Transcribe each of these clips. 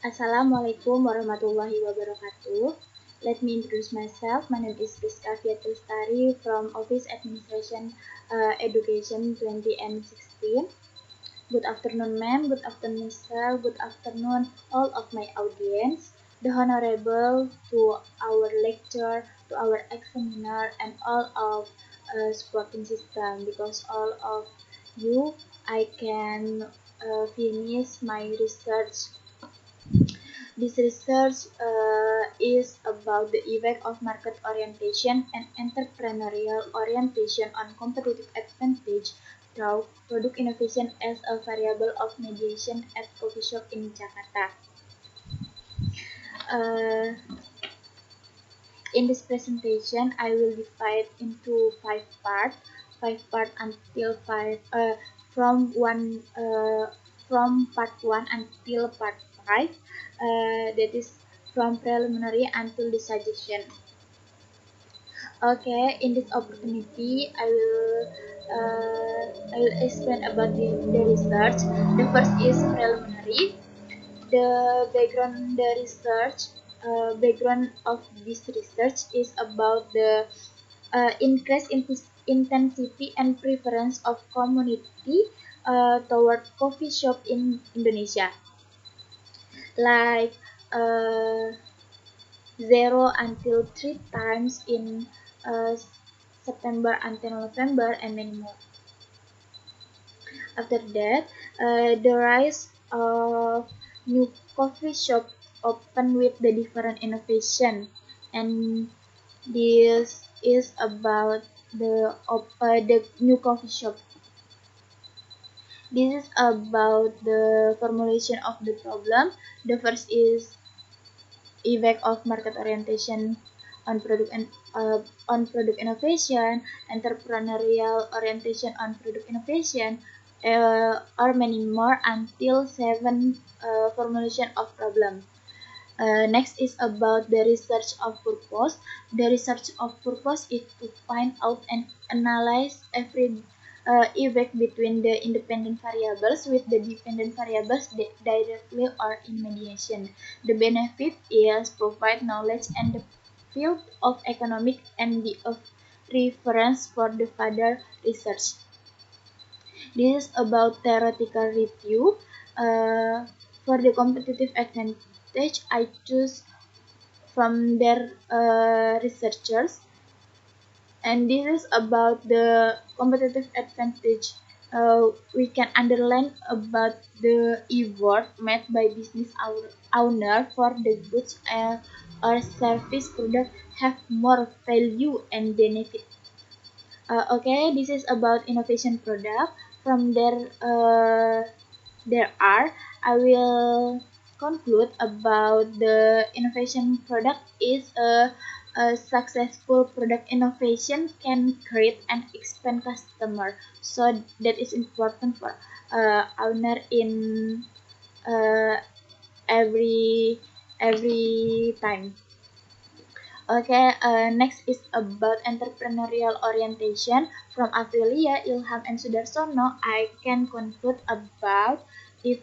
Assalamualaikum warahmatullahi wabarakatuh. Let me introduce myself. My name is Rizka Fiatristari from Office Administration Education 2016. Good afternoon, ma'am. Good afternoon, sir. Good afternoon, all of my audience. The honorable to our lecturer, to our examiner, and all of supporting system. Because all of you, I can finish my research. This research is about the effect of market orientation and entrepreneurial orientation on competitive advantage through product innovation as a variable of mediation at coffee shop in Jakarta. Uh, in this presentation, I will divide into five part until five. From one from part one until part five. That is from preliminary until the suggestion. Okay, in this opportunity, I will explain about the research. The first is preliminary. The background of this research is about the increase in intensity and preference of community toward coffee shop in Indonesia, like uh, 0 until 3 times in uh, September until November, and many more. After that, the rise of new coffee shop open with the different innovation, and this is about the new coffee shop. This is about the formulation of the problem. The first is effect of market orientation on product innovation, entrepreneurial orientation on product innovation, or many more until seven formulation of problem. Next is about the research of purpose. The research of purpose is to find out and analyze every effect between the independent variables with the dependent variables directly or in mediation. The benefit is provide knowledge and the field of economic and be of reference for the further research. This is about theoretical review. For the competitive advantage, I choose from their researchers, and this is about the competitive advantage. We can underline about the effort made by business owner for the goods or service product have more value and benefit. Okay, this is about innovation product. From there are, I will conclude about the innovation product is a successful product innovation can create and expand customer. So that is important for owner in uh, every time. Okay, next is about entrepreneurial orientation. From Aprilia, Ilham, and Sudarsono, I can conclude about if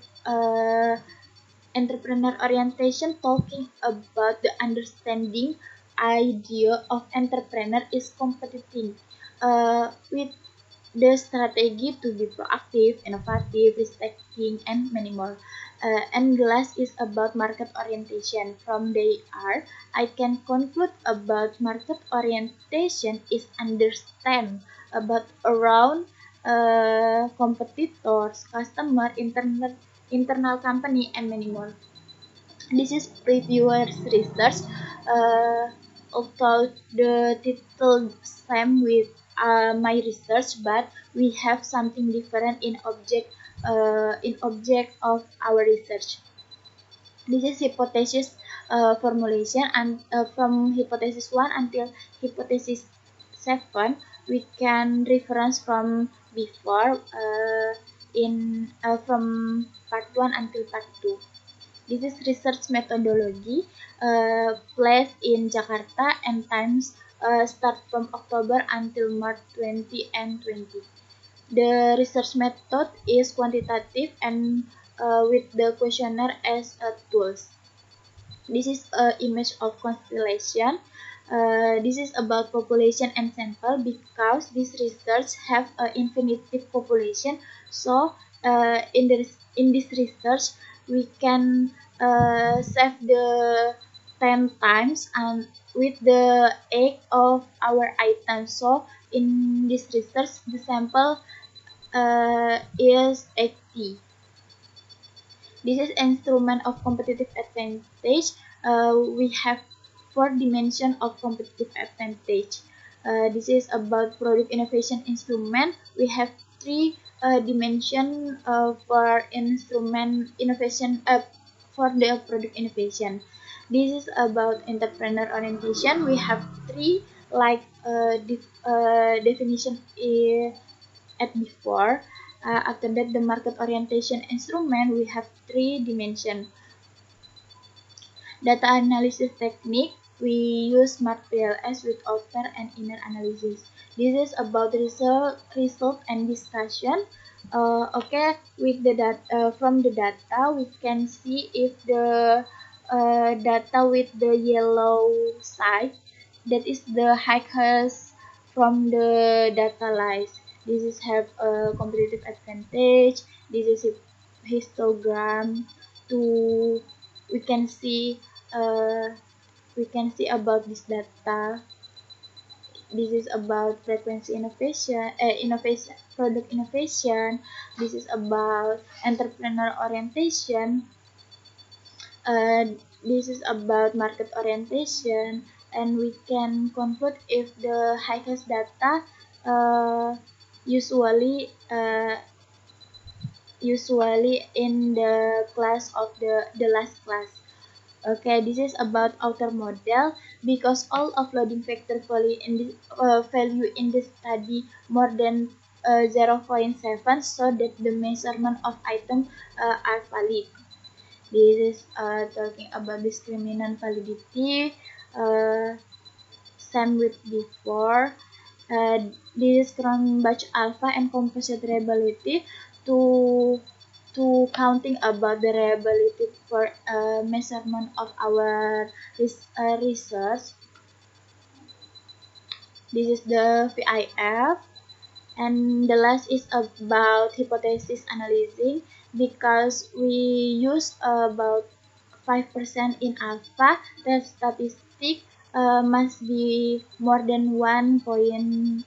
entrepreneur orientation talking about the understanding idea of entrepreneur is competing with the strategy to be proactive, innovative, risk-taking, and many more. And the last is about market orientation. From they are, I can conclude about market orientation is understand about around competitors, customer, internal company, and many more. This is previous research, uh, although the title same with my research, but we have something different in object of our research. This is hypothesis formulation, and from hypothesis 1 until hypothesis 7, we can reference from before in from part 1 until part 2. This is research methodology, placed in Jakarta, and times start from October until March 20 and 20. The research method is quantitative and with the questionnaire as a tools. This is an image of constellation. This is about population and sample because this research have an infinitive population. So in this research we can save the 10 times and with the egg of our item. So in this research the sample is 80. This is instrument of competitive advantage. We have four dimension of competitive advantage. This is about product innovation instrument. We have three dimension for instrument innovation for the product innovation. This is about entrepreneur orientation. We have three like definition at before. After that, the market orientation instrument, we have three dimension. Data analysis technique, we use SmartPLS with outer and inner analysis. This is about result and discussion. Okay, with the data from the data, we can see if the data with the yellow side, that is the highest from the data lies. This is have a competitive advantage. This is a histogram to we can see uh, we can see about this data. This is about frequency innovation, innovation, product innovation. This is about entrepreneur orientation. Uh, this is about market orientation, and we can conclude if the highest data uh, usually usually in the class of the last class. Okay, this is about outer model because all of loading factor value in the study more than 0.7, so that the measurement of item are valid. This is talking about discriminant validity. Uh, Same with before. This is Cronbach alpha and composite reliability to counting about the reliability for measurement of our research. This is the VIF, and the last is about hypothesis analyzing because we use about 5% in alpha. The statistic must be more than 1.96,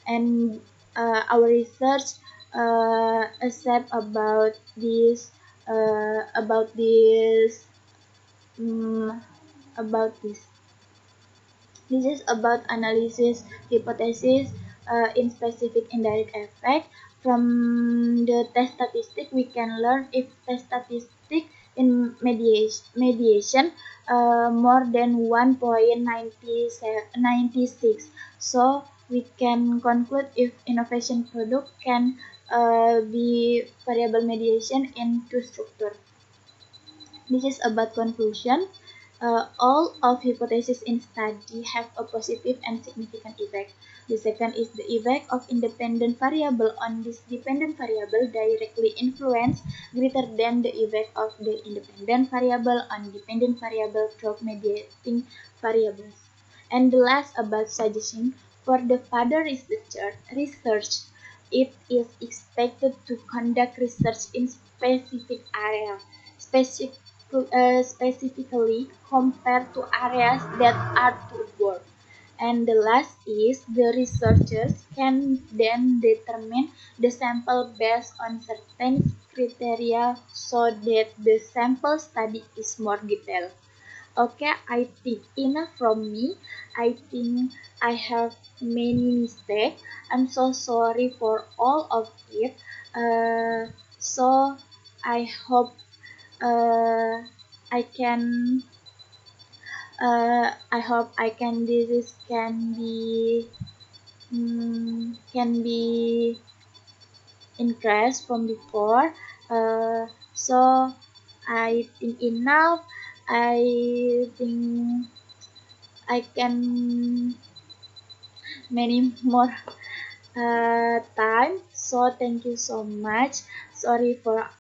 and our research accept about this um, about this. This is about analysis hypothesis in specific indirect effect. From the test statistic, we can learn if test statistic in mediation more than 1.96. So we can conclude if innovation product can be variable mediation in two structure. This is about conclusion. All of hypotheses in study have a positive and significant effect. The second is the effect of independent variable on this dependent variable directly influence greater than the effect of the independent variable on dependent variable through mediating variables. And the last about suggesting for the further research, it is expected to conduct research in specific area, specific specifically compared to areas that are to work. And the last is the researchers can then determine the sample based on certain criteria so that the sample study is more detailed. Okay, I think enough from me. I think I have many mistakes. I'm so sorry for all of it. So I hope uh, I can I hope I can this can be increased from before. So I think enough. I think I can many more time. So thank you so much. Sorry for